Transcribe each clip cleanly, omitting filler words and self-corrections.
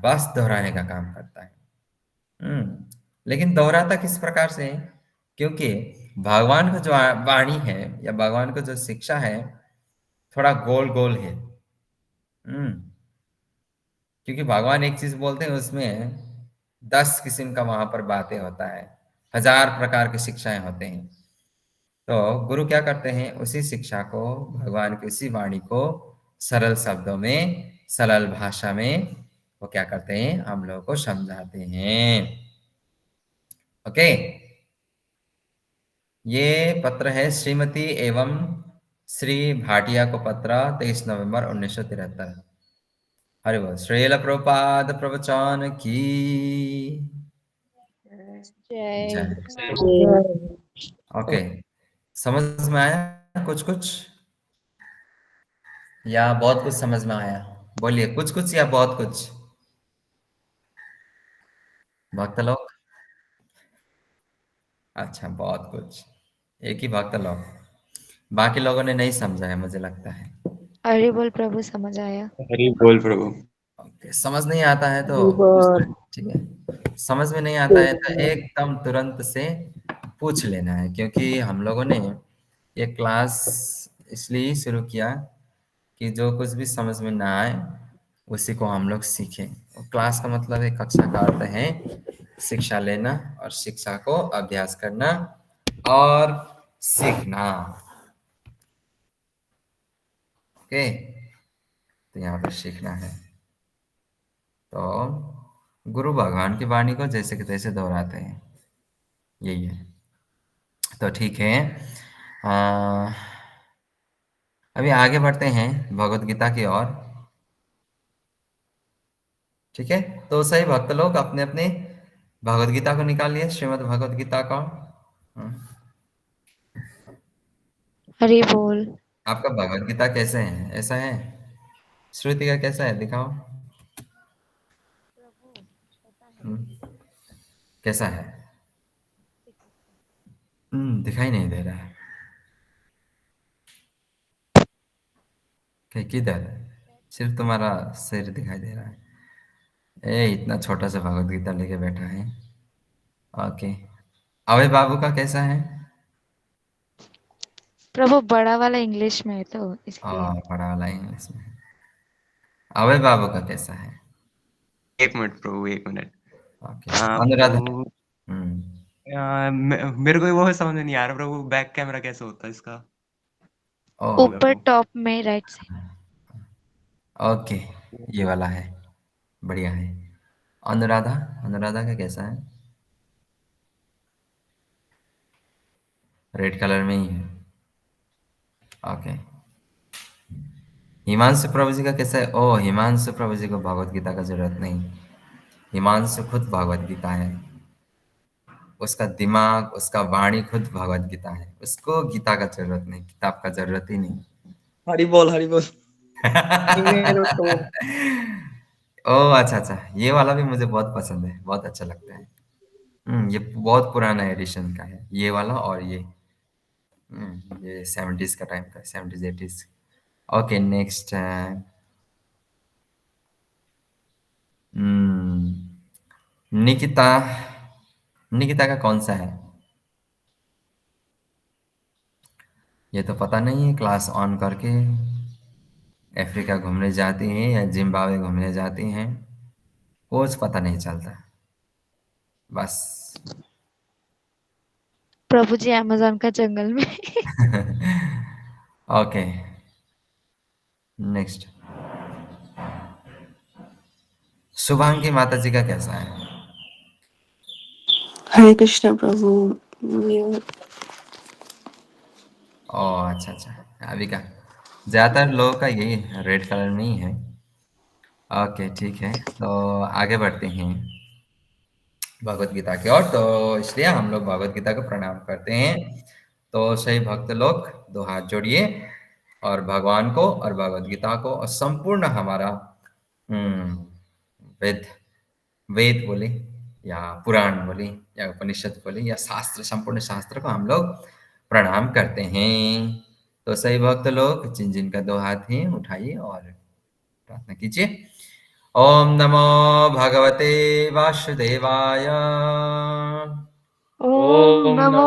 बस दोहराने का काम करता है। लेकिन दोहराता किस प्रकार से है? क्योंकि भगवान का जो वाणी है या भगवान का जो शिक्षा है, थोड़ा गोल गोल है। क्योंकि भगवान एक चीज बोलते हैं, उसमें 10 किस्म का वहां पर बातें होता है, 1000 प्रकार की शिक्षाएं होते हैं। तो गुरु क्या करते हैं, उसी शिक्षा को, भगवान की उसी वाणी को सरल शब्दों में, सरल भाषा में वो क्या करते हैं, हम लोगों को समझाते हैं। ओके। ये पत्र है श्रीमती एवं श्री भाटिया को पत्र, 23 नवंबर 1973। हरि बोल। श्रील प्रभुपाद प्रवचन की जय। जय। ओके, समझ में आया कुछ कुछ या बहुत कुछ समझ में आया? बोलिए, कुछ कुछ या बहुत कुछ? भक्त लोग? अच्छा, बहुत कुछ। एक ही भक्त लोग, बाकी लोगों ने नहीं समझा है मुझे लगता है। हरि बोल प्रभु, समझ आया। हरि बोल प्रभु। ओके, समझ नहीं आता है तो बोल। ठीक है, समझ में नहीं आता है तो एकदम तुरंत से पूछ लेना है, क्योंकि हम लोगों ने ये क्लास इसलिए शुरू किया कि जो कुछ भी समझ में ना आए उसी को हम लोग सीखें। और क्लास का मतलब है, कक्षा का अर्थ है शिक्षा लेना और शिक्षा को अभ्यास करना और सीखना। ओके, तो यहाँ पर सीखना है। तो गुरु भगवान की वाणी को जैसे कि तैसे दोहराते हैं, यही है। तो ठीक है, आ, अभी आगे बढ़ते हैं भगवत गीता की ओर। ठीक है, तो सही भक्त लोग अपने अपने भगवत गीता को निकालिए, श्रीमद् भगवत गीता का। हरि बोल। आपका भगवत गीता कैसे है, ऐसा है? श्रुति का कैसा है, दिखाओ। हम्म, कैसा है? दिखाई नहीं दे रहा है। किधर है? सिर्फ तुम्हारा सिर दिखाई दे रहा है। इतना छोटा सा भगवत गीता लेके बैठा है। ओके, अभय बाबू का कैसा है? प्रभु बड़ा वाला इंग्लिश में है तो इसलिए। बड़ा वाला इंग्लिश में। अभय बाबू का कैसा है? एक मिनट प्रभु, एक मिनट। ओके, अनुराधा। प्रभु, मेरे को वो समझ में नहीं आ रहा प्रभु, बैक कैमरा कैसे होता है इसका? ऊपर प्रभु टॉप में राइट साइड। ओके, ये वाला है, बढ़िया है। अनुराधा, अनुराधा का कैसा है? रेड कलर में ही है। ओके, हिमांशु प्रभु जी का कैसा है? ओ, हिमांशु प्रभु जी को भगवत गीता का जरूरत नहीं। हिमांशु खुद भगवत गीता है, उसका दिमाग, उसका वाणी खुद भगवत गीता है, उसको गीता का जरूरत नहीं, किताब का जरूरत ही नहीं। हरि बोल, हरि बोल। मेरे तो ओह, अच्छा अच्छा, ये वाला भी मुझे बहुत पसंद है, बहुत अच्छा लगता है। ये बहुत पुराना एडिशन का है, ये वाला। और ये 70s का टाइम का, 70s 80s। Okay, next. Nikita, Nikita का कौन सा है? ये तो पता नहीं है, क्लास ऑन करके अफ्रीका घूमने जाती हैं या जिम्बाब्वे घूमने जाती हैं, कुछ पता नहीं चलता बस। प्रभु जी अमेज़न का जंगल में। Okay, next. शुभांगी माता जी का कैसा है? हरे कृष्ण प्रभु। ये ओह, अच्छा अच्छा, अभी का ज्यादातर लोगों का यही रेड कलर में ही है। ओके, ठीक है, तो आगे बढ़ते हैं भगवत गीता की ओर। तो इसलिए हम लोग भगवत गीता को प्रणाम करते हैं। तो सही भक्त लोग दो हाथ जोड़िए और भगवान को और भगवत गीता को और संपूर्ण हमारा वेद, वेद बोले या पुराण बोले या उपनिषद बोले या शास्त्र, संपूर्ण शास्त्र को हम लोग प्रणाम करते हैं। तो सही भक्त लोग जिन जिन का दो हाथ हैं उठाइए और प्रार्थना कीजिए। ओम नमो भगवते वासुदेवाय। ओम नमो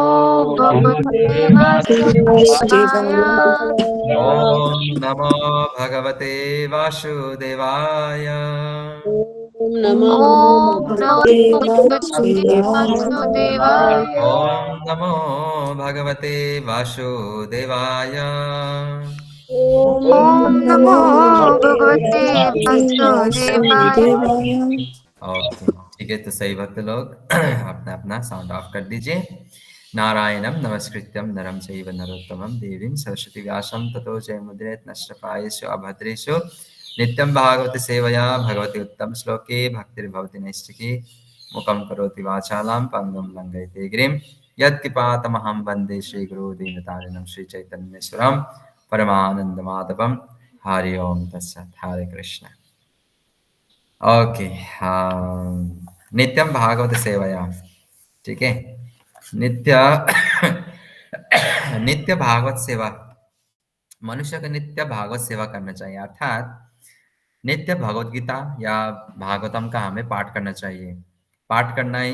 भगवते वासुदेवाय। ओम नमो भगवते वासुदेवाय। Om Namah ओम Bhagavate नमो भगवते Vasudevaya. वासुदेवाय। ओम नमो भगवते वासुदेवाय। Om ओम नमो Namah भगवते Bhagavate वासुदेवाय। Vasudevaya. ओके, ठीक है। तो सही भक्त लोग अपना अपना साउंड ऑफ कर दीजिए। नारायणं नमस्कृत्यं नरं चैव नरोत्तमं देवीं सरस्वती व्यासं ततो जयमुदीरयेत् नश्यपायेषु अभद्रेषु नित्यं भागवत सेवया भगवती उत्तम श्लोके भक्तिर्भवति नैष्टिकी मुखं करोति वाचालां पङ्गुं लङ्घयते गिरिं यत्किपातमहं वन्दे श्रीगुरो दीनतारिणं श्रीचैतन्येश्वरं परमानन्दमाधवं। हरि ओम तत्सत्। हरे कृष्ण। ओके, नित्यम भागवत सेवया, ठीक है। नित्य नित्य भागवत सेवा, मनुष्य को नित्य भागवत सेवा करना चाहिए, अर्थात नित्य भगवत गीता या भागवतम का हमें पाठ करना चाहिए। पाठ करना ही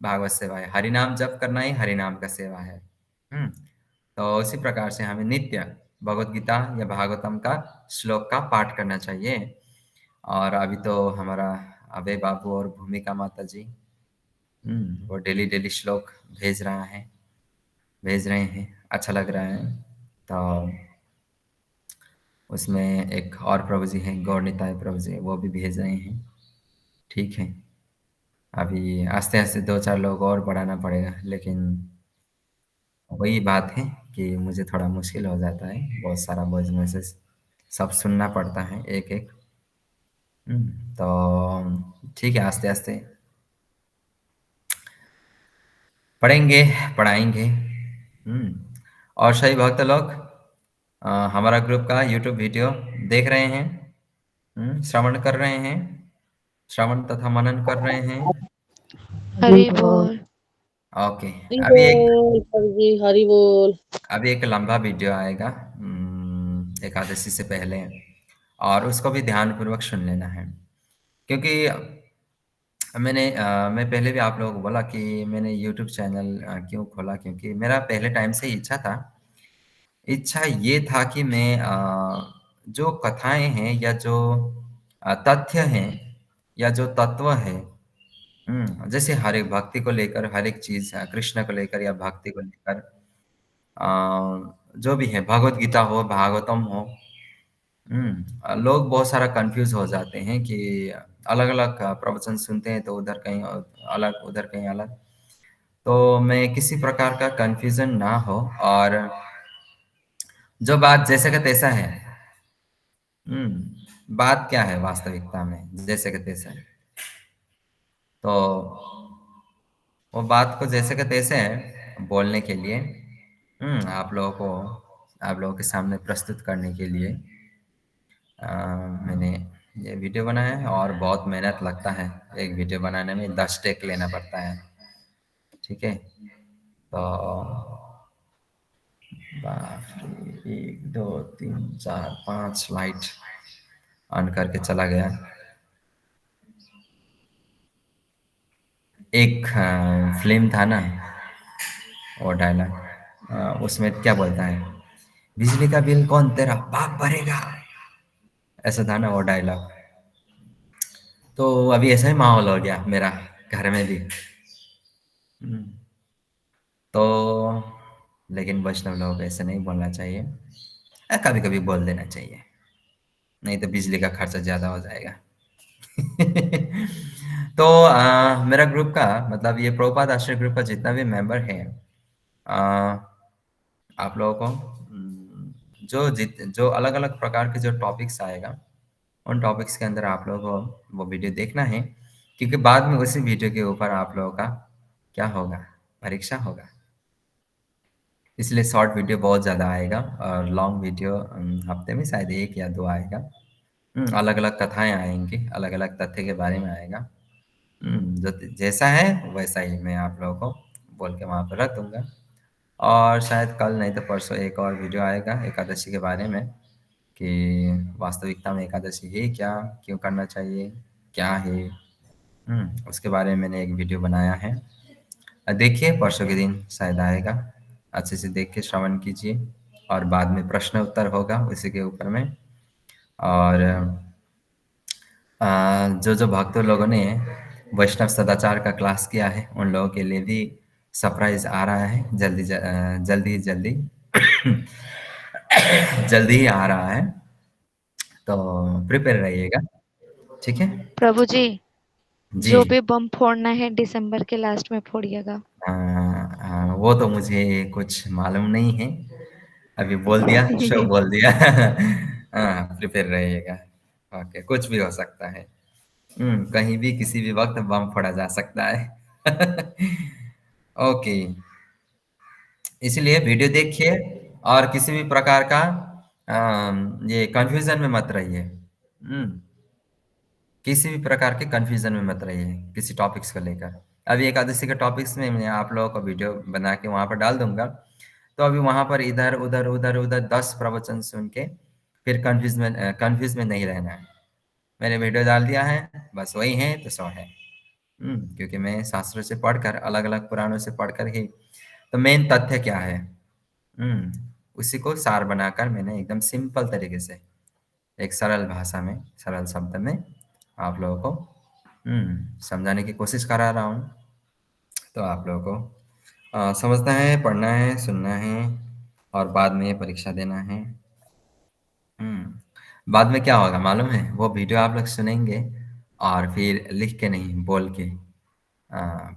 भागवत सेवा है, हरिनाम जप करना ही हरिनाम का सेवा है। तो उसी प्रकार से हमें नित्य भगवत गीता या भागवतम का श्लोक का पाठ करना चाहिए। और अभी तो हमारा अभय बाबू और भूमिका माता जी वो डेली डेली श्लोक भेज रहे हैं, अच्छा लग रहा है। तो उसमें एक और प्रभु जी हैं, गौरनिताय प्रभु जी, वो भी भेज रहे हैं। ठीक है, अभी आस्ते आस्ते 2-4 लोग और बढ़ाना पड़ेगा, लेकिन वही बात है कि मुझे थोड़ा मुश्किल हो जाता है, बहुत सारा वॉइस मैसेज सब सुनना पड़ता है एक एक। तो ठीक है, आस्ते आस्ते पढ़ेंगे, पढ़ाएंगे। और सही भक्त लोग हमारा ग्रुप का यूट्यूब वीडियो देख रहे हैं, श्रवण कर रहे हैं, श्रवण तथा मनन कर रहे हैं। हरि बोल। ओके, हरि बोल प्रभु जी, हरि बोल। अभी एक लंबा वीडियो आएगा एकादशी से पहले, और उसको भी ध्यानपूर्वक सुन लेना है। क्योंकि मैं पहले भी आप लोगों को बोला कि मैंने यूट्यूब चैनल क्यों खोला, क्योंकि मेरा पहले टाइम से ही इच्छा था। इच्छा ये था कि मैं जो कथाएँ हैं या जो तथ्य हैं या जो तत्व है, जैसे हर एक भक्ति को लेकर, हर एक चीज़ कृष्ण को लेकर या भक्ति को लेकर, जो भी है, भगवत गीता हो, भागवतम हो, लोग बहुत सारा कन्फ्यूज़ हो जाते हैं कि अलग-अलग प्रवचन सुनते हैं तो उधर कहीं अलग, उधर कहीं अलग। तो मैं किसी प्रकार का कन्फ्यूज़न ना हो, और जो बात जैसे का तैसा है, बात क्या है वास्तविकता में, जैसे का तैसा है। तो वो बात को जैसे का तैसे है बोलने के लिए, आप लोगों के सामने प्रस्तुत करने के लिए मैंने ये वीडियो बनाया है। और बहुत मेहनत लगता है एक वीडियो बनाने में, 10 टेक लेना पड़ता है, ठीक है। तो बाप रे, 1 2 3 4 5 लाइट ऑन करके चला गया। एक फिल्म था ना, वो डायलॉग, उसमें क्या बोलता है, बिजली का बिल कौन तेरा बाप भरेगा, ऐसा था ना वो डायलॉग। तो अभी ऐसा ही माहौल हो गया मेरा घर में भी। तो लेकिन वैष्णव लोग ऐसे नहीं बोलना चाहिए, कभी कभी बोल देना चाहिए, नहीं तो बिजली का खर्चा ज़्यादा हो जाएगा। तो मेरा ग्रुप का मतलब ये प्रभुपाद आश्रय ग्रुप का जितना भी मेंबर है, आप लोगों को जो अलग अलग प्रकार के जो टॉपिक्स आएगा, उन टॉपिक्स के अंदर आप लोगों को वो वीडियो देखना है, क्योंकि बाद में उसी वीडियो के ऊपर आप लोगों का क्या होगा, परीक्षा होगा। इसलिए शॉर्ट वीडियो बहुत ज़्यादा आएगा, और लॉन्ग वीडियो हफ्ते में शायद 1 या 2 आएगा। अलग अलग कथाएं आएंगी, अलग अलग तथ्य के बारे में आएगा। जो जैसा है वैसा ही मैं आप लोगों को बोल के वहाँ पर रख दूंगा। और शायद कल नहीं तो परसों एक और वीडियो आएगा एकादशी के बारे में, कि वास्तविकता में एकादशी है क्या, क्यों करना चाहिए, क्या है। उसके बारे में मैंने एक वीडियो बनाया है, देखिए परसों के दिन शायद आएगा, अच्छे से देख के श्रवण कीजिए और बाद में प्रश्न उत्तर होगा उसी के ऊपर में। और जो भक्त लोगों ने वैष्णव सदाचार का क्लास किया है उन लोगों के लिए भी सरप्राइज आ रहा है, जल्दी जल्दी ही आ रहा है, तो प्रिपेयर रहिएगा, ठीक है। प्रभु जी, जी। जो भी बम फोड़ना है दिसंबर के लास्ट में फोड़िएगा। वो तो मुझे कुछ मालूम नहीं है, अभी बोल दिया शो बोल दिया। प्रिपेयर रहिएगा, ओके, कुछ भी हो सकता है। कहीं भी किसी भी वक्त बम फोड़ा जा सकता है। ओके, इसलिए वीडियो देखिए और किसी भी प्रकार का ये कंफ्यूजन में मत रहिए। किसी भी प्रकार के कंफ्यूजन में मत रहिए किसी टॉपिक्स को लेकर। अभी एकादशी के टॉपिक्स में मैं आप लोगों को वीडियो बना के वहाँ पर डाल दूंगा, तो अभी वहाँ पर इधर उधर उधर उधर 10 प्रवचन सुन के फिर कंफ्यूज में नहीं रहना है। मैंने वीडियो डाल दिया है, बस वही है तो सो है। क्योंकि मैं शास्त्रों से पढ़कर, अलग अलग पुराणों से पढ़कर ही, तो मेन तथ्य क्या है, उसी को सार बनाकर मैंने एकदम सिंपल तरीके से, एक सरल भाषा में, सरल शब्द में आप लोगों को समझाने की कोशिश करा रहा हूँ। तो आप लोगों को समझना है, पढ़ना है, सुनना है और बाद में परीक्षा देना है। बाद में क्या होगा मालूम है, वो वीडियो आप लोग सुनेंगे और फिर लिख के नहीं, बोल के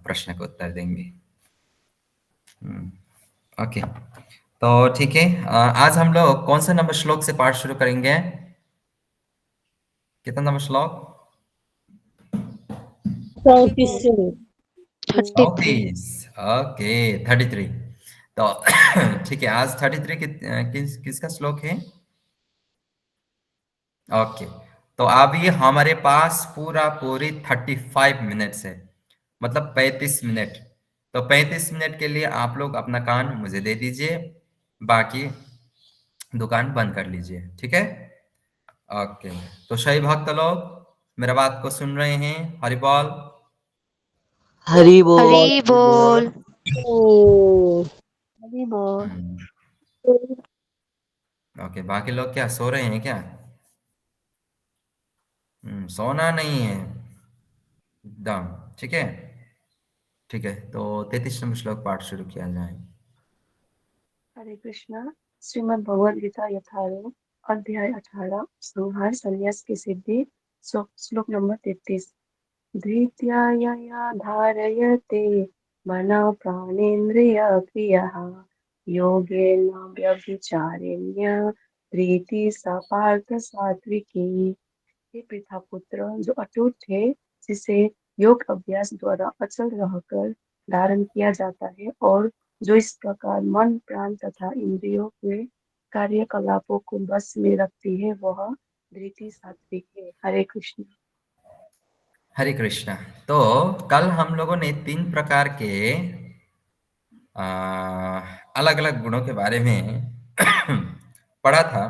प्रश्न का उत्तर देंगे। ओके, तो ठीक है। आज हम लोग कौन सा नंबर श्लोक से पाठ शुरू करेंगे? कितना नंबर श्लोक? 34 33। 34। ओके, 33। तो ठीक है, आज 33 किसका श्लोक है? ओके, तो अभी हमारे पास पूरी 35 मिनट्स है, मतलब 35 मिनट। तो 35 मिनट के लिए आप लोग अपना कान मुझे दे दीजिए, बाकी दुकान बंद कर लीजिए, ठीक है। ओके, तो सही भक्त लोग मेरा बात को सुन रहे हैं? हरि बोल। हरि बोल। हरी बोल। हरी बोल। हम्म, ओके, बाकी लोग क्या सो रहे हैं क्या? सोना नहीं है एकदम, ठीक है। ठीक है, तो 33 नंबर श्लोक पाठ शुरू किया जाए। हरे कृष्णा। श्रीमद् भगवद गीता यथारूप अध्याय 18 संहार संन्यास की सिद्धि श्लोक नंबर 33। धृत्या यया धारयते मना प्राणेन्द्रिय क्रियः योगेन व्यभिचारेण्य धृति सा पार्थ सात्विकी। हे पृथा पुत्र, जो अटूट है, जिसे योग अभ्यास द्वारा अचल रहकर धारण किया जाता है और जो इस प्रकार मन प्राण तथा इंद्रियों के कार्यकलापों को बस में रखती है, वह धृति सात्विक है। हरे कृष्ण। हरे कृष्णा। तो कल हम लोगों ने 3 प्रकार के अलग अलग गुणों के बारे में पढ़ा था,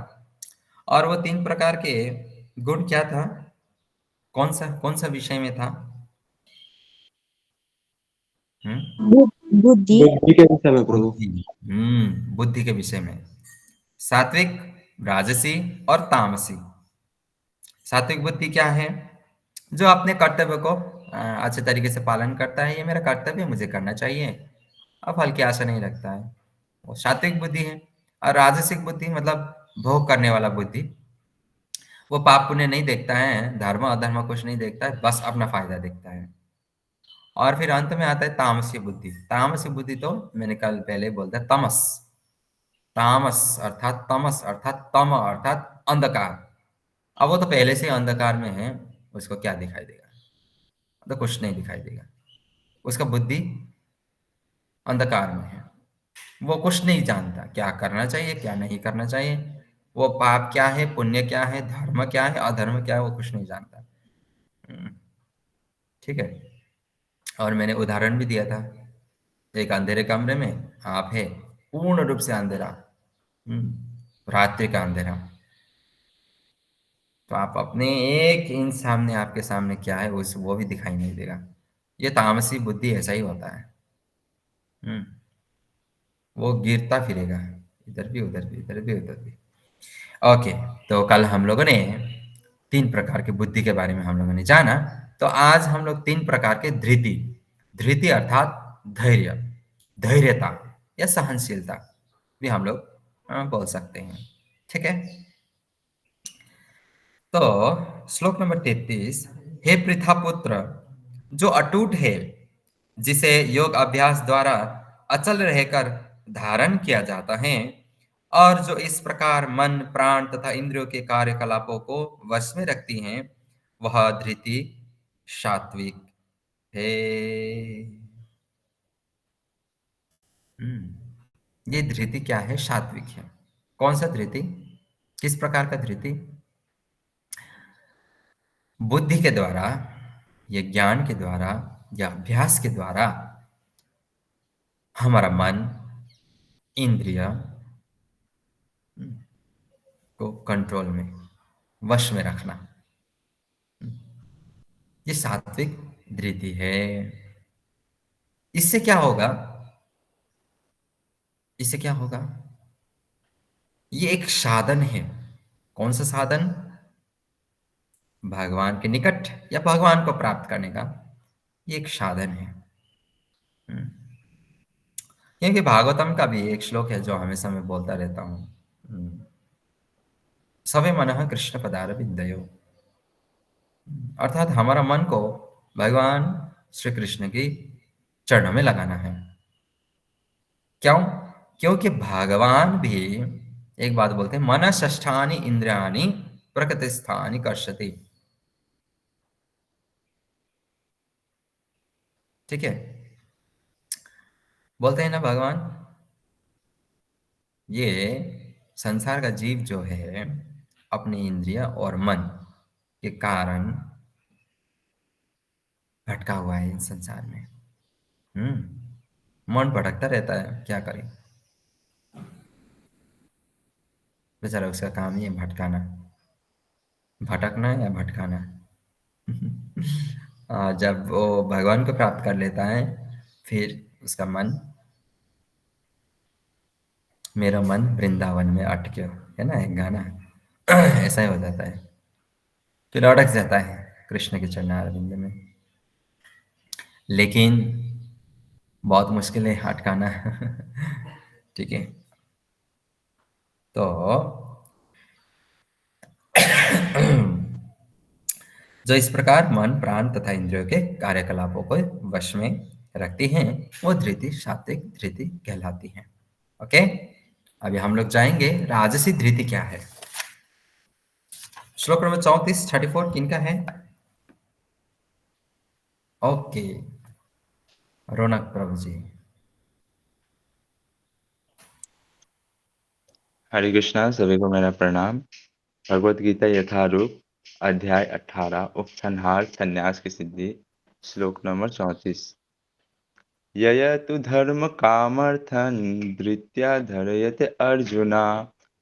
और वो 3 प्रकार के गुण क्या था, कौन सा विषय में था? हम्म बुद्धि। बुद्धि के विषय में प्रभु। बुद्धि। बुद्धि के विषय में, सात्विक, राजसी और तामसी। सात्विक बुद्धि क्या है? जो अपने कर्तव्य को अच्छे तरीके से पालन करता है, ये मेरा कर्तव्य है, मुझे करना चाहिए, अब फल की आशा नहीं रखता है, वो सात्विक बुद्धि है। और राजसिक बुद्धि मतलब भोग करने वाला बुद्धि, वो पाप पुण्य नहीं देखता है, धर्म अधर्म कुछ नहीं देखता है, बस अपना फायदा देखता है। और फिर अंत में आता है तामसी बुद्धि। तामसी बुद्धि तो मैंने कल पहले बोल दिया, तमस। तामस अर्थात तमस अर्थात तम अर्थात अंधकार। अब वो तो पहले से ही अंधकार में है, उसको क्या दिखाई देगा? तो कुछ नहीं दिखाई देगा, उसका बुद्धि अंधकार में है, वो कुछ नहीं जानता क्या करना चाहिए क्या नहीं करना चाहिए, वो पाप क्या है पुण्य क्या है, धर्म क्या है अधर्म क्या है, वो कुछ नहीं जानता। हम्म, ठीक है। और मैंने उदाहरण भी दिया था, एक अंधेरे कमरे में आप है, पूर्ण रूप से अंधेरा, रात्रि का अंधेरा, तो आप अपने एक इंच सामने आपके सामने क्या है उस वो भी दिखाई नहीं देगा। ये तामसी बुद्धि ऐसा ही होता है। वो गिरता फिरेगा, इधर भी उधर भी, इधर भी उधर भी। ओके, तो कल हम लोगों ने 3 प्रकार की बुद्धि के बारे में हम लोगों ने जाना। तो आज हम लोग 3 प्रकार के धृति, धृति अर्थात धैर्य, धैर्यता या सहनशीलता भी हम लोग बोल सकते हैं। ठीक है? तो श्लोक नंबर 33, हे पृथापुत्र, जो अटूट है, जिसे योग अभ्यास द्वारा अचल रहकर धारण किया जाता है, और जो इस प्रकार मन, प्राण तथा इंद्रियों के कार्यकलापों को वश में रखती हैं, वह धृति सात्विक है। ये धृति क्या है? सात्विक है। कौन सा धृति? किस प्रकार का धृति? बुद्धि के द्वारा या ज्ञान के द्वारा या अभ्यास के द्वारा हमारा मन, इंद्रिय को कंट्रोल में, वश में रखना, ये सात्विक धृति है। इससे क्या होगा? इससे क्या होगा? ये एक साधन है। कौन सा साधन? भगवान के निकट या भगवान को प्राप्त करने का ये एक साधन है। क्योंकि भागवतम का भी एक श्लोक है जो हमेशा मैं बोलता रहता हूँ, सवे मनः कृष्ण पदारविंदयो, अर्थात हमारा मन को भगवान श्री कृष्ण की चरणों में लगाना है। क्यों? क्योंकि भगवान भी एक बात बोलते हैं, मन षष्ठानि इंद्रियाणि प्रकृतिस्थानि कर्षति। ठीक है? बोलते हैं ना भगवान, ये संसार का जीव जो है अपनी इंद्रिय और मन के कारण भटका हुआ है इस संसार में। मन भटकता रहता है, क्या करें? बेचारा, उसका काम ही है भटकाना, भटकना या भटकाना। जब वो भगवान को प्राप्त कर लेता है, फिर उसका मन, मेरा मन वृंदावन में अटक्यो, है ना एक गाना, ऐसा ही हो जाता है, फिर अटक जाता है कृष्ण के चरणारविंद में। लेकिन बहुत मुश्किल है अटकाना। ठीक है? तो जो इस प्रकार मन, प्राण तथा इंद्रियों के कार्यकलापों को वश में रखती हैं, वो धृति सात्विक धृति कहलाती हैं। ओके, अभी हम लोग जाएंगे राजसी धृति क्या है। श्लोक नंबर 34, 34 किनका है? ओके, रौनक प्रभु जी। हरे कृष्णा, सभी को मेरा प्रणाम। भगवत गीता यथारूप अध्याय 18 उपसंहार संन्यास की सिद्धि, श्लोक नंबर 34। यय तु धर्म कामर्थन धृत्या धरयते अर्जुना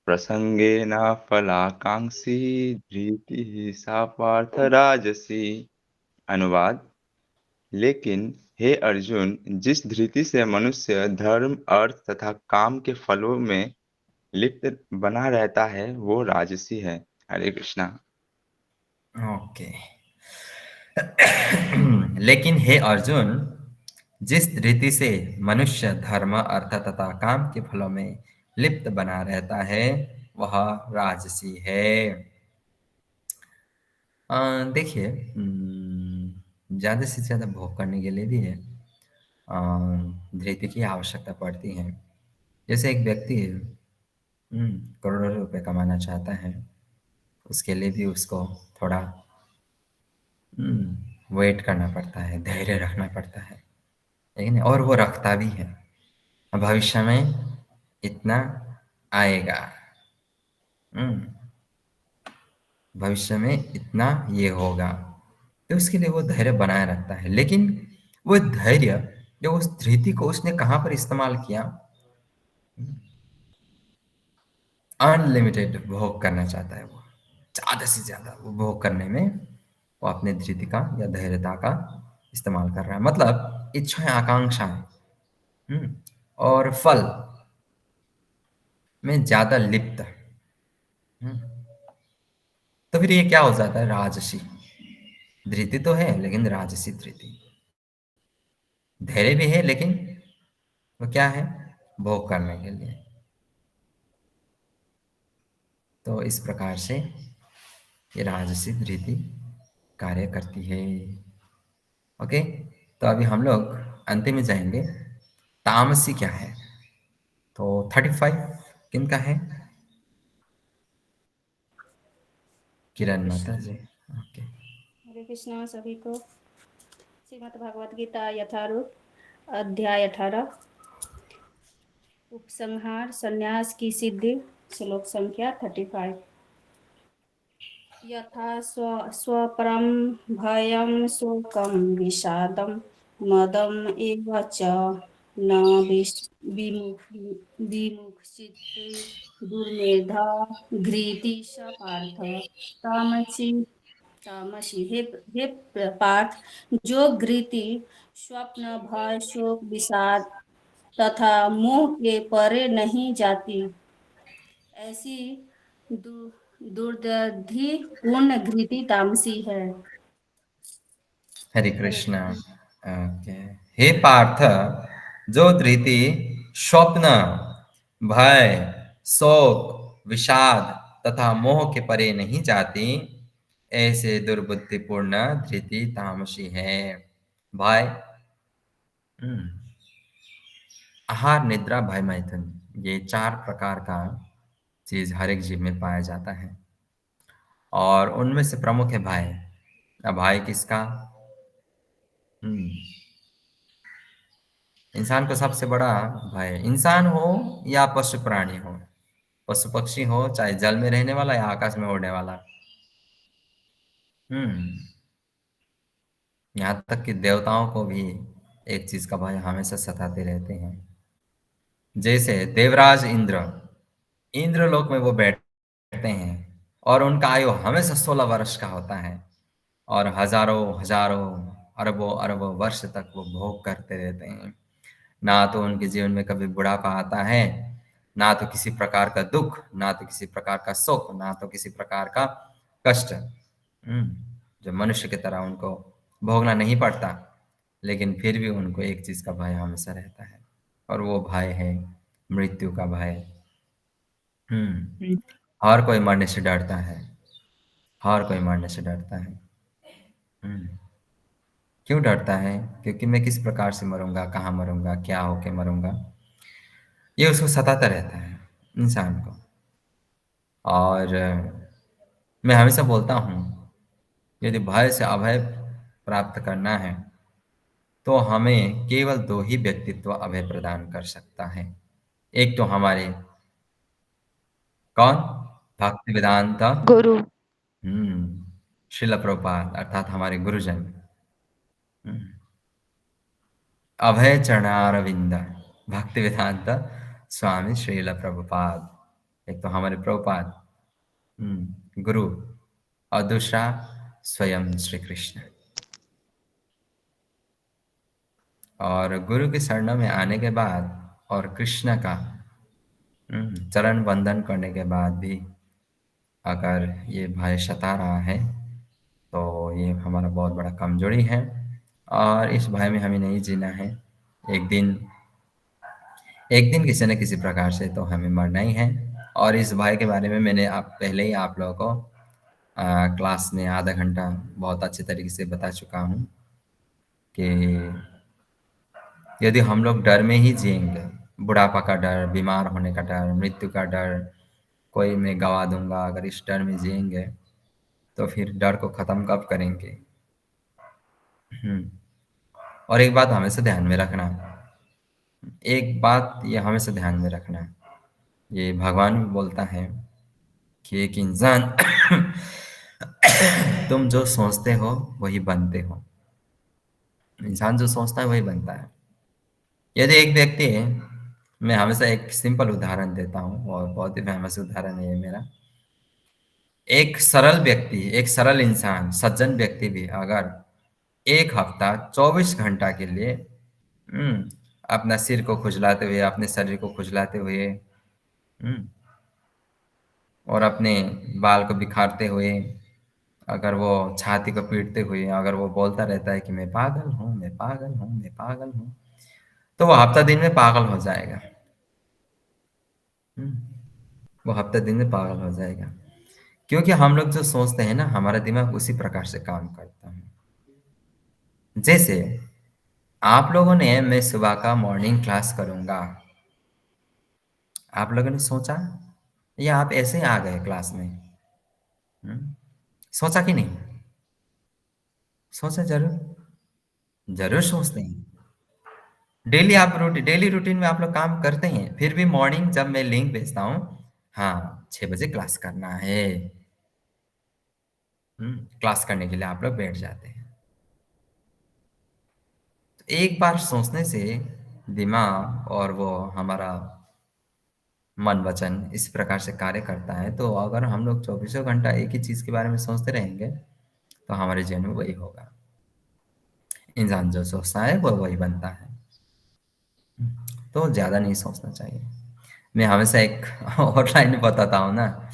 प्रसंगेन फलाकांक्षी धृति सा पार्थ राजसी। अनुवाद: लेकिन हे अर्जुन, जिस धृति से मनुष्य धर्म, अर्थ तथा काम के फलों में लिप्त बना रहता है, वो राजसी है। हरे कृष्णा। ओके। लेकिन हे अर्जुन, जिस धृति से मनुष्य धर्म, अर्थ तथा काम के फलों में लिप्त बना रहता है, वह राजसी है। देखिए, ज़्यादा से ज़्यादा भोग करने के लिए भी है धृति की आवश्यकता पड़ती है। जैसे एक व्यक्ति करोड़ों रुपए कमाना चाहता है, उसके लिए भी उसको थोड़ा वेट करना पड़ता है, धैर्य रखना पड़ता है, लेकिन और वो रखता भी है। भविष्य में इतना आएगा, भविष्य में इतना ये होगा, तो उसके लिए वो धैर्य बनाए रखता है। लेकिन वो धैर्य, जो उस धृति को उसने कहाँ पर इस्तेमाल किया? अनलिमिटेड भोग करना चाहता है वो। ज़्यादा से ज़्यादा उपभोग करने में वो अपने धृति का या धैर्यता का इस्तेमाल कर रहा है। मतलब इच्छाएँ, आकांक्षाएँ और फल में ज़्यादा लिप्त है। तो फिर ये क्या हो जाता है? राजसी। धृति तो है लेकिन राजसी धृति। धैर्य भी है लेकिन वो क्या है? भोग करने के लिए। तो इस प्रकार से ये राजसी धृति कार्य करती है। ओके, तो अभी हम लोग अंतिम में जाएंगे। तामसी क्या है? तो 35 किनका है? किरण माता जी। ओके, हरे कृष्णा सभी को। श्रीमद् भगवत गीता यथारूप अध्याय 18 उपसंहार संन्यास की सिद्धि श्लोक संख्या 35। यथा स्वपरम भयं शोकं विषादं मदम् एव च न विमुक्षित दुर्मेधा घृति स पार्थ तामसी तामसी हे पार्थ, जो घृति स्वप्न भय शोक विषाद तथा मोह के परे नहीं जाती, ऐसी दुर्दधि पूर्ण घृति तामसी है। हरे कृष्णा। ओके, हे पार्थ, जो धृति स्वप्न, भय, शोक, विषाद तथा मोह के परे नहीं जाती, ऐसे दुर्बुद्धिपूर्ण धृति तामसी है। भय, आहार, निद्रा, भय, मैथुन, ये 4 प्रकार का चीज हर एक जीव में पाया जाता है और उनमें से प्रमुख है भय। अब भय किसका? इंसान को सबसे बड़ा भय, इंसान हो या पशु प्राणी हो, पशु पक्षी हो, चाहे जल में रहने वाला या आकाश में उड़ने वाला। यहाँ तक कि देवताओं को भी एक चीज का भय हमेशा सताते रहते हैं। जैसे देवराज इंद्र, इंद्रलोक में वो बैठते हैं और उनका आयु हमेशा 16 वर्ष का होता है और हजारों हजारों अरबों अरबों वर्ष तक वो भोग करते रहते हैं। ना तो उनके जीवन में कभी बुढ़ापा आता है, ना तो किसी प्रकार का दुख, ना तो किसी प्रकार का शोक, ना तो किसी प्रकार का कष्ट, जो मनुष्य की तरह उनको भोगना नहीं पड़ता। लेकिन फिर भी उनको एक चीज का भय हमेशा रहता है और वो भय है मृत्यु का भय। हर कोई मरने से डरता है, हर कोई मरने से डरता है। क्यों डरता है? क्योंकि मैं किस प्रकार से मरूंगा, कहाँ मरूंगा, क्या होके मरूंगा, ये उसको सताता रहता है इंसान को। और मैं हमेशा बोलता हूँ, यदि भय से अभय प्राप्त करना है तो हमें केवल 2 ही व्यक्तित्व अभय प्रदान कर सकता है। एक तो हमारे कौन? भक्ति वेदांत गुरु। श्रील प्रभुपाद अर्थात हमारे गुरुजन। अभय चरणारविंद भक्ति वेदांत स्वामी श्रील प्रभुपाद, एक तो हमारे प्रभुपाद गुरु और दूसरा स्वयं श्री कृष्ण। और गुरु के शरण में आने के बाद और कृष्ण का चरण वंदन करने के बाद भी अगर ये भय सता रहा है तो ये हमारा बहुत बड़ा कमजोरी है और इस भय में हमें नहीं जीना है। एक दिन किसी न किसी प्रकार से तो हमें मरना ही है। और इस भय के बारे में मैंने पहले ही आप लोगों को क्लास में आधा घंटा बहुत अच्छे तरीके से बता चुका हूँ कि यदि हम लोग डर में ही जिएंगे, बुढ़ापा का डर, बीमार होने का डर, मृत्यु का डर, कोई मैं गवा दूंगा, अगर इस डर में जिएंगे तो फिर डर को ख़त्म कब करेंगे? और एक बात हमेशा ध्यान में रखना, एक बात ये हमेशा ध्यान में रखना, ये भगवान भी बोलता है कि एक इंसान तुम जो सोचते हो वही बनते हो। इंसान जो सोचता है वही बनता है। यदि एक व्यक्ति, मैं हमेशा एक सिंपल उदाहरण देता हूँ और बहुत ही फेमस उदाहरण है ये मेरा, एक सरल व्यक्ति, एक सरल इंसान, सज्जन व्यक्ति भी अगर 1 हफ्ता 24 घंटा के लिए अपना सिर को खुजलाते हुए, अपने शरीर को खुजलाते हुए, हुँ, और अपने बाल को बिखारते हुए, अगर वो छाती को पीटते हुए, अगर वो बोलता रहता है कि मैं पागल हूँ, मैं पागल हूँ, मैं पागल हूँ, तो वो हफ्ता दिन में पागल हो जाएगा। हुँ, वो हफ्ता दिन में पागल हो जाएगा। क्योंकि हम लोग जो सोचते हैं ना, हमारा दिमाग उसी प्रकार से काम करता है। जैसे आप लोगों ने मैं सुबह का मॉर्निंग क्लास करूँगा, आप लोगों ने सोचा? या आप ऐसे ही आ गए क्लास में? हुँ, सोचा कि नहीं? सोचा ज़रूर? ज़रूर सोचते हैं। डेली रूटीन में आप लोग काम करते हैं, फिर भी मॉर्निंग जब मैं लिंक भेजता हूँ, हाँ, 6 बजे क्लास करना है। क्लास करने के लिए आप लोग बैठ जाते हैं। तो एक बार सोचने से दिमाग और वो हमारा मन वचन इस प्रकार से कार्य करता है, तो अगर हम लोग चौबीसों घंटा एक ही चीज़ के बारे में सोचते रहेंगे, तो हमारे जीवन में वही होगा। इंसान जो सोचता है वो वही बनता है। तो ज़्यादा नहीं सोचना चाहिए। मैं हमेशा एक और लाइन बताता हूँ ना,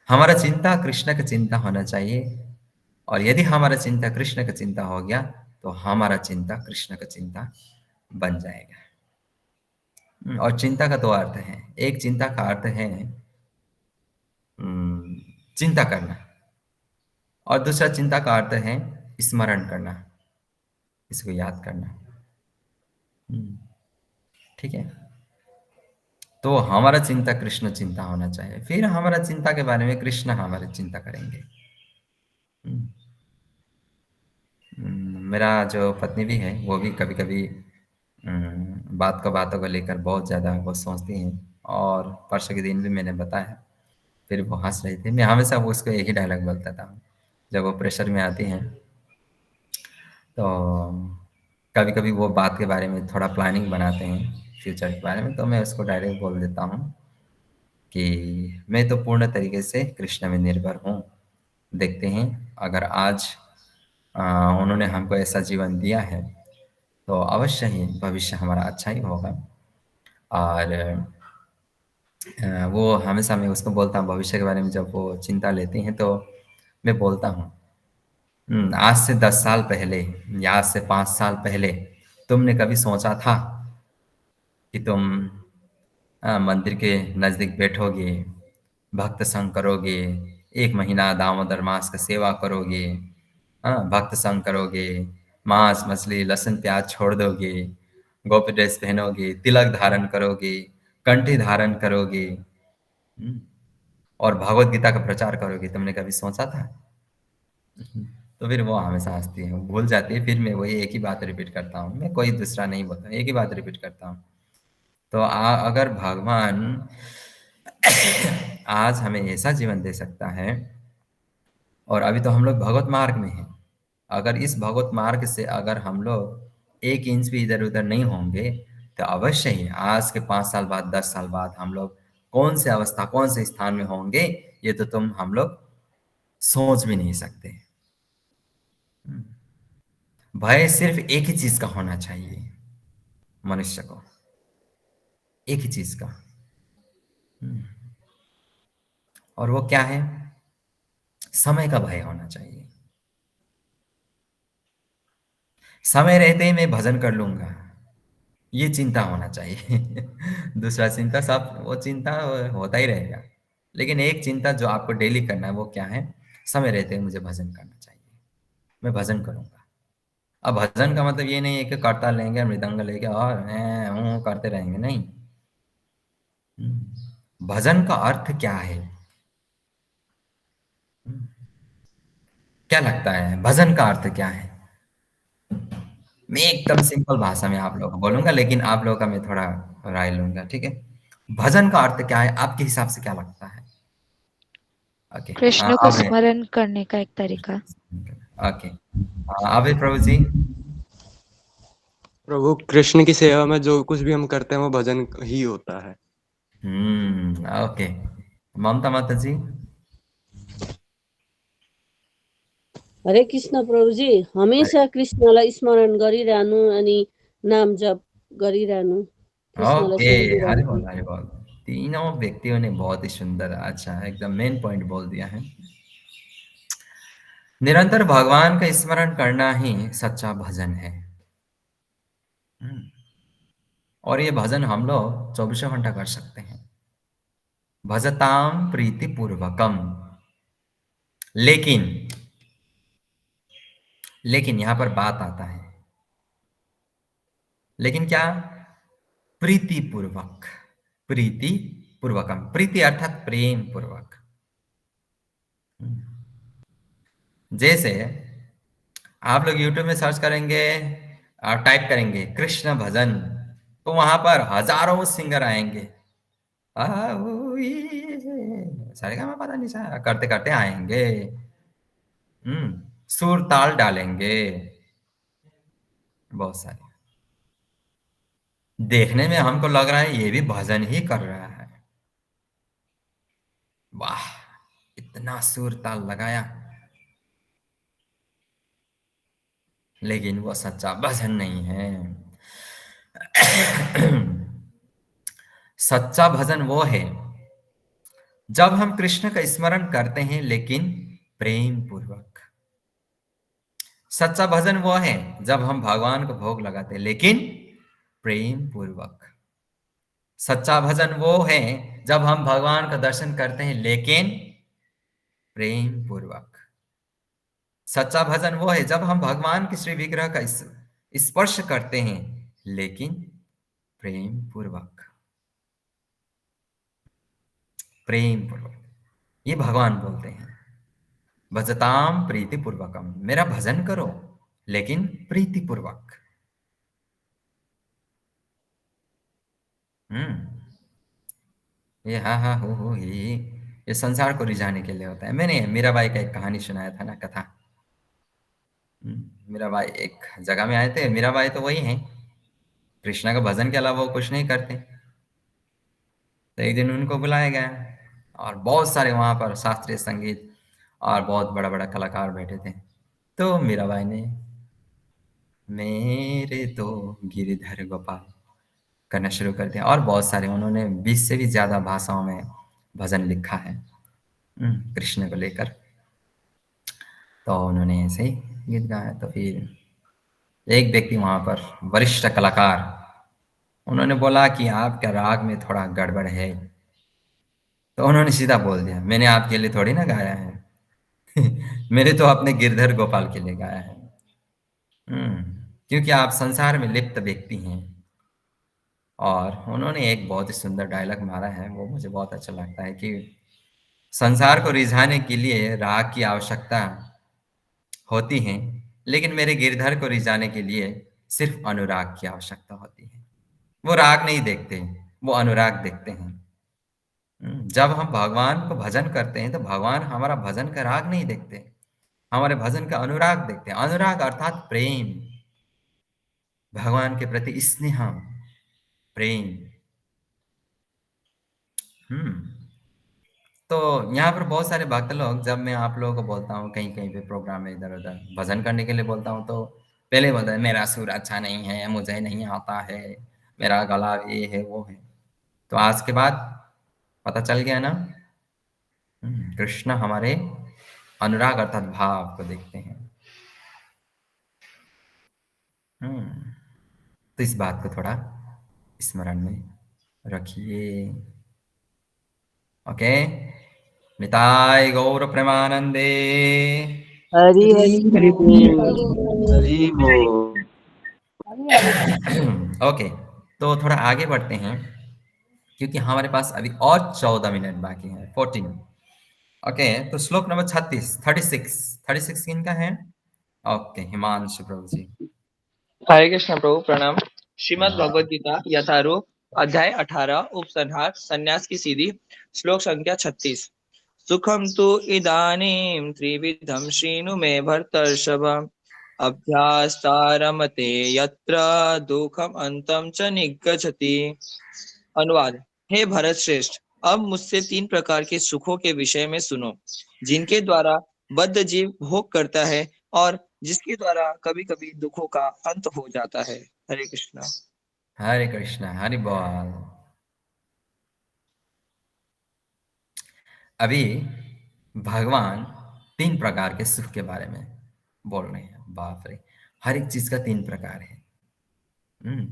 हमारा चिंता कृष्ण का चिंता होना चाहिए, और यदि हमारा चिंता कृष्ण का चिंता हो गया, तो हमारा चिंता कृष्ण का चिंता बन जाएगा। और चिंता का 2 अर्थ है। एक चिंता का अर्थ है चिंता करना, और दूसरा चिंता का अर्थ है स्मरण करना, इसको याद करना। ठीक है? तो हमारा चिंता कृष्ण चिंता होना चाहिए। फिर हमारा चिंता के बारे में कृष्ण हमारी चिंता करेंगे। हुँ। मेरा जो पत्नी भी है, वो भी कभी-कभी बातों को लेकर बहुत ज़्यादा वो सोचती हैं, और परसों के दिन भी मैंने बताया, फिर वो हँस रही थी। मैं हमेशा वो उसको एक ही डायलॉग बोलता था, जब वो प्रेशर में आती हैं, तो कभी-कभी वो बात के बारे में थोड़ा प्लानिंग बनाते हैं, फ्यूचर के बारे में, तो मैं उसको डायरेक्ट बोल देता हूँ कि मैं तो पूर्ण तरीके से कृष्ण में निर्भर हूँ। देखते हैं, अगर आज अ, उन्होंने हमको ऐसा जीवन दिया है, तो अवश्य ही भविष्य हमारा अच्छा ही होगा। और वो हमेशा मैं उसको बोलता हूँ भविष्य के बारे में, जब वो चिंता लेती हैं तो मैं बोलता हूँ, आज से 10 साल पहले या आज से 5 साल पहले तुमने कभी सोचा था कि तुम मंदिर के नज़दीक बैठोगे, भक्त संग करोगे, 1 महीना दामोदर मास का सेवा करोगे, भक्त संग करोगे, मांस, मछली, लहसुन, प्याज छोड़ दोगे, गोपी ड्रेस पहनोगे, तिलक धारण करोगे, कंठी धारण करोगे, हुँ, और भगवत गीता का प्रचार करोगे, तुमने कभी सोचा था? तो फिर वो हमेशा हँसती है, वो भूल जाती है, फिर मैं वही एक ही बात रिपीट करता हूँ, मैं कोई दूसरा नहीं बोलता, एक ही बात रिपीट करता हूँ। तो अगर भगवान आज हमें ऐसा जीवन दे सकता है, और अभी तो हम लोग भगवत मार्ग में हैं, अगर इस भगवत मार्ग से अगर हम लोग 1 इंच भी इधर-उधर नहीं होंगे, तो अवश्य ही आज के 5 साल बाद, 10 साल बाद हम लोग कौन-सी अवस्था, कौन-से स्थान में होंगे, ये तो हम लोग सोच भी नहीं सकते। हुँ। भय सिर्फ़ एक ही चीज़ का होना चाहिए, मनुष्य को, एक ही चीज़ का। हुँ। और वो क्या है? समय का भय होना चाहिए। समय रहते ही मैं भजन कर लूँगा, ये चिंता होना चाहिए। दूसरा चिंता सब वो चिंता होता ही रहेगा। लेकिन एक चिंता जो आपको डेली करना है वो क्या है? समय रहते हुए मुझे भजन करना चाहिए। मैं भजन करूँगा। अब भजन का मतलब ये नहीं है कि करताल लेंगे, मृदंग लेके और हैं, हूँ करते रहेंगे, नहीं। भजन का अर्थ क्या है? हुँ। क्या लगता है? भजन का अर्थ क्या है? मैं एकदम सिंपल भाषा में आप लोगों को बोलूँगा, लेकिन आप लोगों का मैं थोड़ा राय लूँगा, ठीक है? भजन का अर्थ क्या है? आपके हिसाब से क्या लगता है? ओके, कृष्ण को अब है स्मरण करने का एक तरीका। ओके, आबिद प्रभु जी। प्रभु कृष्ण की सेवा में जो कुछ भी हम करते हैं वो भजन ही होता है। ओके। ममता माता जी? हरे कृष्ण प्रभुजी, हमेशा कृष्णलाई स्मरण गरिरहनु अनि नाम जप गरिरहनु, कृष्णलाई ओके, हरि सम्झिरहनु। बोल, हरि बोल। तीनों व्यक्तियों ने बहुत ही सुंदर, अच्छा एकदम मेन पॉइंट बोल दिया है। निरंतर भगवान का स्मरण करना ही सच्चा भजन है। और ये भजन हम लोग 24 घंटा कर सकते हैं। भजताम प्रीति पूर्वकम। लेकिन यहां पर बात आता है, लेकिन क्या? प्रीति पूर्वक, प्रीति पूर्वकम, प्रीति अर्थात प्रेम पूर्वक। जैसे आप लोग YouTube में सर्च करेंगे और टाइप करेंगे कृष्ण भजन, तो वहां पर हजारों सिंगर आएंगे। सारे का मैं पता नहीं सा करते करते आएंगे। सुर ताल डालेंगे बहुत सारे। देखने में हमको लग रहा है ये भी भजन ही कर रहा है। वाह, इतना सुर ताल लगाया, लेकिन वो सच्चा भजन नहीं है। सच्चा भजन वो है जब हम कृष्ण का स्मरण करते हैं लेकिन प्रेम पूर्वक। सच्चा भजन वो है जब हम भगवान को भोग लगाते हैं लेकिन प्रेम पूर्वक। सच्चा भजन वो है जब हम भगवान का दर्शन करते हैं लेकिन प्रेम पूर्वक। सच्चा भजन वो है जब हम भगवान के श्री विग्रह का स्पर्श करते हैं लेकिन प्रेम पूर्वक। प्रेम पूर्वक, ये भगवान बोलते हैं। भजताम प्रीति पूर्वकम, मेरा भजन करो लेकिन प्रीति पूर्वक। ये हा हो ये संसार को रिझाने के लिए होता है। मैंने मीराबाई का एक कहानी सुनाया था ना, कथा। मीराबाई एक जगह में आए थे। मीराबाई तो वही हैं, कृष्णा का भजन के अलावा वो कुछ नहीं करते। तो एक दिन उनको बुलाया गया और बहुत सारे वहां पर शास्त्रीय संगीत और बहुत बड़ा बड़ा कलाकार बैठे थे। तो मीराबाई ने मेरे तो गिरधर गोपाल करना शुरू कर दिया। और बहुत सारे, उन्होंने 20 से भी ज्यादा भाषाओं में भजन लिखा है कृष्ण को लेकर। तो उन्होंने ऐसे ही गीत गाया। तो फिर एक व्यक्ति वहां पर, वरिष्ठ कलाकार, उन्होंने बोला कि आपका राग में थोड़ा गड़बड़ है। तो उन्होंने सीधा बोल दिया, मैंने आपके लिए थोड़ी ना गाया है मैंने तो अपने गिरधर गोपाल के लिए गाया है। क्योंकि आप संसार में लिप्त व्यक्ति हैं। और उन्होंने एक बहुत ही सुंदर डायलॉग मारा है, वो मुझे बहुत अच्छा लगता है कि संसार को रिझाने के लिए राग की आवश्यकता होती है, लेकिन मेरे गिरधर को रिझाने के लिए सिर्फ अनुराग की आवश्यकता होती है। वो राग नहीं देखते, वो अनुराग देखते हैं। जब हम भगवान को भजन करते हैं तो भगवान हमारा भजन का राग नहीं देखते, हमारे भजन का अनुराग देखते हैं। अनुराग अर्थात प्रेम, भगवान के प्रति स्नेह, प्रेम। तो यहाँ पर बहुत सारे भक्त लोग, जब मैं आप लोगों को बोलता हूँ कहीं कहीं पे प्रोग्राम में इधर उधर भजन करने के लिए बोलता हूँ, तो पहले बोलता है मेरा सुर अच्छा नहीं है, मुझे नहीं आता है, मेरा गला ये है वो है। तो आज के बाद पता चल गया ना, कृष्ण हमारे अनुराग अर्थात भाव को देखते हैं। तो इस बात को थोड़ा स्मरण में रखिए। ओके, निताय गौर प्रेमानंदे। हरि हरि हरि बोल। ओके, तो थोड़ा आगे बढ़ते हैं क्योंकि हमारे पास अभी और 14 मिनट बाकी है, 14। ओके, तो श्लोक नंबर 36 किनका है? ओके, हिमांशु प्रभु जी। हरे कृष्ण प्रभु, प्रणाम। श्रीमद् भगवद गीता यथारूप अध्याय 18 उपसंहार संन्यास की सीधी, श्लोक संख्या 36। सुखम तु इदानीं त्रिविधं श्रीनु मे भर्तर्षभ, अभ्यास्तारमते यत्र दुःखम अंतम च निगच्छति। अनुवाद: हे भरत श्रेष्ठ, अब मुझसे 3 प्रकार के सुखों के विषय में सुनो, जिनके द्वारा बद्ध जीव भोग करता है और जिसके द्वारा कभी कभी दुखों का अंत हो जाता है। हरे कृष्णा। हरे कृष्णा, हरि बोल। अभी भगवान 3 प्रकार के सुख के बारे में बोल रहे हैं। बाप रे, हर एक चीज का 3 प्रकार है। हम्म,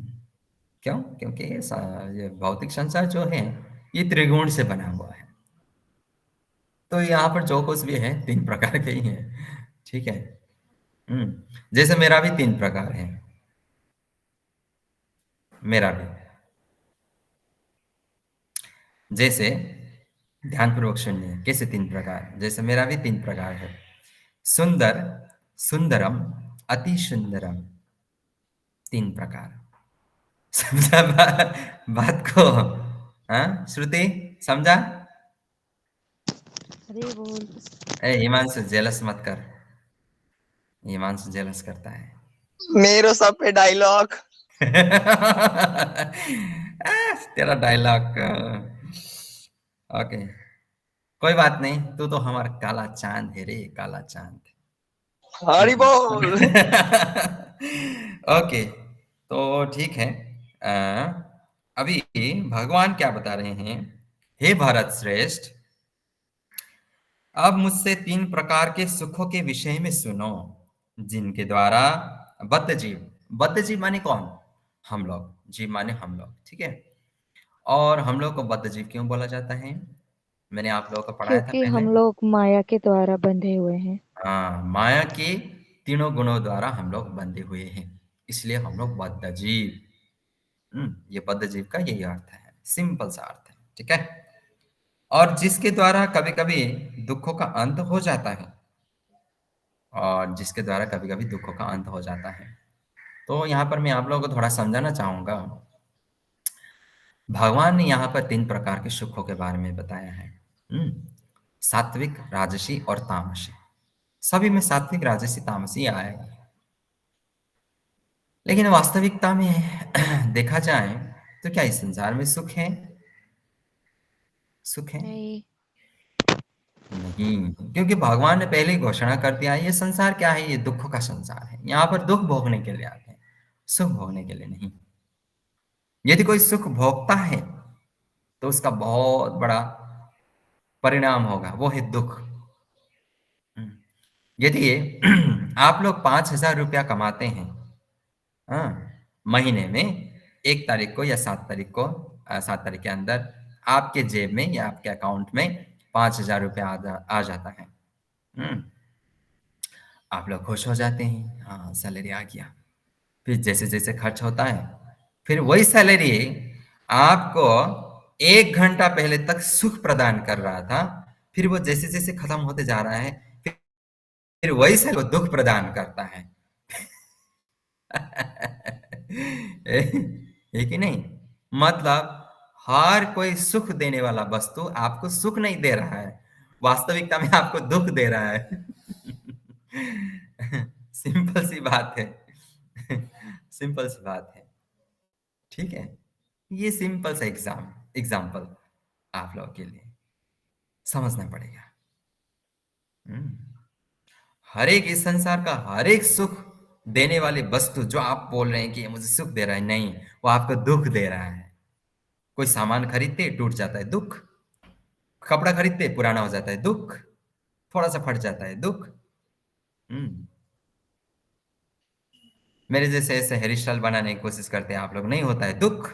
क्यों? क्योंकि ये भौतिक संसार जो है ये त्रिगुण से बना हुआ है। तो यहाँ पर जो कुछ भी है 3 प्रकार के ही है। ठीक है। जैसे मेरा भी 3 प्रकार है। मेरा भी, जैसे ध्यानपूर्वक सुनिए कैसे 3 प्रकार। जैसे मेरा भी 3 प्रकार है। सुंदर, सुंदरम, अति सुंदरम। 3 प्रकार। समझा बात को? हाँ श्रुति, समझा? हरि बोल। ए हिमांशु, जेलस मत कर। हिमांशु जेलस करता है। मेरो सब पे डायलॉग। तेरा डायलॉग। ओके, कोई बात नहीं, तू तो हमारा काला चांद है रे, काला चांद। हरि बोल। ओके, तो ठीक है। अभी भगवान क्या बता रहे हैं? हे भारत श्रेष्ठ, अब मुझसे 3 प्रकार के सुखों के विषय में सुनो, जिनके द्वारा बद्ध जीव माने कौन? हम लोग। जीव माने हम लोग, ठीक है। और हम लोग को बद्ध जीव क्यों बोला जाता है? मैंने आप लोगों को पढ़ाया था क्योंकि पहले। हम लोग माया के द्वारा बंधे हुए हैं। हाँ, माया के तीनों गुणों द्वारा हम लोग बंधे हुए हैं, इसलिए हम लोग बद्ध जीव। ये बद्ध जीव का यही अर्थ है, सिंपल सा अर्थ है, ठीक है। और जिसके द्वारा कभी कभी दुखों का अंत हो जाता है, और जिसके द्वारा कभी कभी दुखों का अंत हो जाता है। तो यहाँ पर मैं आप लोगों को थोड़ा समझाना चाहूंगा। भगवान ने यहाँ पर 3 प्रकार के सुखों के बारे में बताया है। सात्विक, राजसी और तामसी। सभी में सात्विक, राजसी, तामसी आएगा। लेकिन वास्तविकता में देखा जाए तो क्या इस संसार में सुख है? सुख है? नहीं। नहीं, क्योंकि भगवान ने पहले ही घोषणा कर दिया है, ये संसार क्या है? ये दुखों का संसार है। यहाँ पर दुख भोगने के लिए आते हैं, सुख भोगने के लिए नहीं। यदि कोई सुख भोगता है तो उसका बहुत बड़ा परिणाम होगा, वो है दुख। यदि आप लोग 5,000 रुपया कमाते हैं, महीने में 1 तारीख को या 7 तारीख को, 7 तारीख के अंदर आपके जेब में या आपके अकाउंट में 5,000 रुपया आ जाता है। आप लोग खुश हो जाते हैं, हाँ सैलरी आ गया। फिर जैसे जैसे खर्च होता है, फिर वही सैलरी आपको 1 घंटा पहले तक सुख प्रदान कर रहा था, फिर वो जैसे जैसे खत्म होते जा रहा है, फिर वही सैलरी को दुख प्रदान करता है। है कि नहीं? मतलब हर कोई सुख देने वाला वस्तु आपको सुख नहीं दे रहा है, वास्तविकता में आपको दुख दे रहा है। सिंपल सी बात है। सिंपल सी बात है, ठीक है। ये सिंपल सा एग्जाम्पल आप लोगों के लिए समझना पड़ेगा। हर एक इस संसार का हर एक सुख देने वाले वस्तु जो आप बोल रहे हैं कि ये मुझे सुख दे रहा है, नहीं, वो आपको दुख दे रहा है। कोई सामान खरीदते टूट जाता है, दुख। कपड़ा खरीदते पुराना हो जाता है, दुख। थोड़ा सा फट जाता है, दुख। मेरे जैसे ऐसे हेयर स्टाइल बनाने की कोशिश करते हैं आप लोग, नहीं होता है, दुख।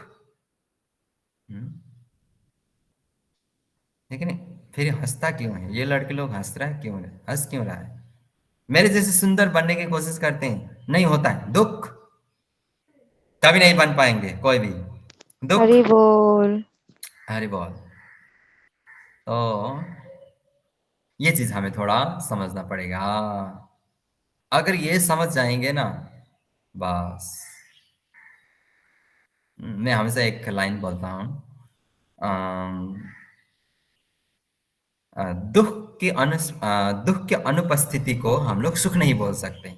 ठीक है नहीं? फिर हंसता क्यों है? ये लड़के लोग हंस रहा है क्यों? हंस क्यों रहा है? मेरे जैसे सुंदर बनने की कोशिश करते हैं, नहीं होता है, दुख। कभी नहीं बन पाएंगे कोई भी, दुख। हरि बोल। हरि बोल। तो ये चीज हमें थोड़ा समझना पड़ेगा। अगर ये समझ जाएंगे ना, बस। मैं हमेशा एक लाइन बोलता हूँ, दुख के अनुपस्थिति को हम लोग सुख नहीं बोल सकते।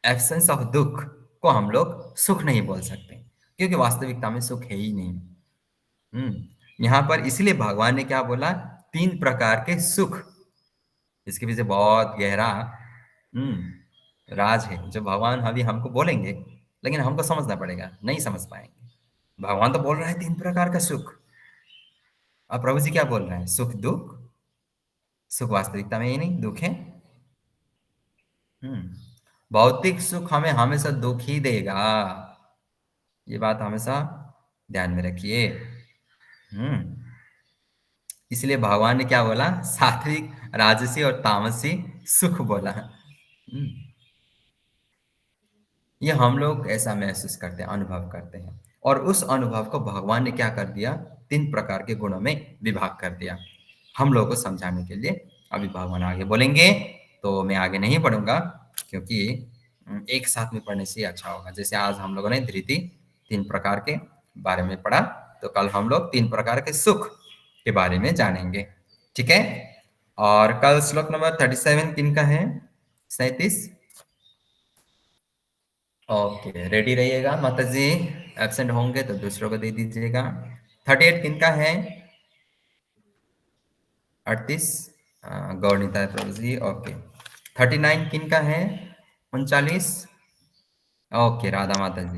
एब्सेंस ऑफ दुख को हम लोग सुख नहीं बोल सकते, क्योंकि वास्तविकता में सुख है ही नहीं। यहाँ पर इसलिए भगवान ने क्या बोला? 3 प्रकार के सुख, इसके पीछे बहुत गहरा राज है जो भगवान अभी हमको बोलेंगे, लेकिन हमको समझना पड़ेगा, नहीं समझ पाएंगे। भगवान तो बोल रहा है 3 प्रकार का सुख, और प्रभु जी क्या बोल रहे हैं? सुख दुख। सुख वास्तविकता में ये नहीं, दुख है। भौतिक सुख हमें हमेशा दुख ही देगा, ये बात हमेशा ध्यान में रखिए। इसलिए भगवान ने क्या बोला? सात्विक, राजसी और तामसी सुख बोला। ये हम लोग ऐसा महसूस करते हैं, अनुभव करते हैं, और उस अनुभव को भगवान ने क्या कर दिया? 3 प्रकार के गुणों में विभाग कर दिया हम लोगों को समझाने के लिए। अभी भगवान आगे बोलेंगे, तो मैं आगे नहीं पढ़ूंगा, क्योंकि एक साथ में पढ़ने से अच्छा होगा। जैसे आज हम लोगों ने धृति 3 प्रकार के बारे में पढ़ा, तो कल हम लोग 3 प्रकार के सुख के बारे में जानेंगे, ठीक है? और कल श्लोक नंबर 37 किन का है? 37। ओके, रेडी रहिएगा। माता जी एब्सेंट होंगे तो दूसरों को दे दीजिएगा। 38 किन का है? 38 गौरनीता प्रभु जी। ओके, 39 किन का है? 39। ओके, राधा माता जी।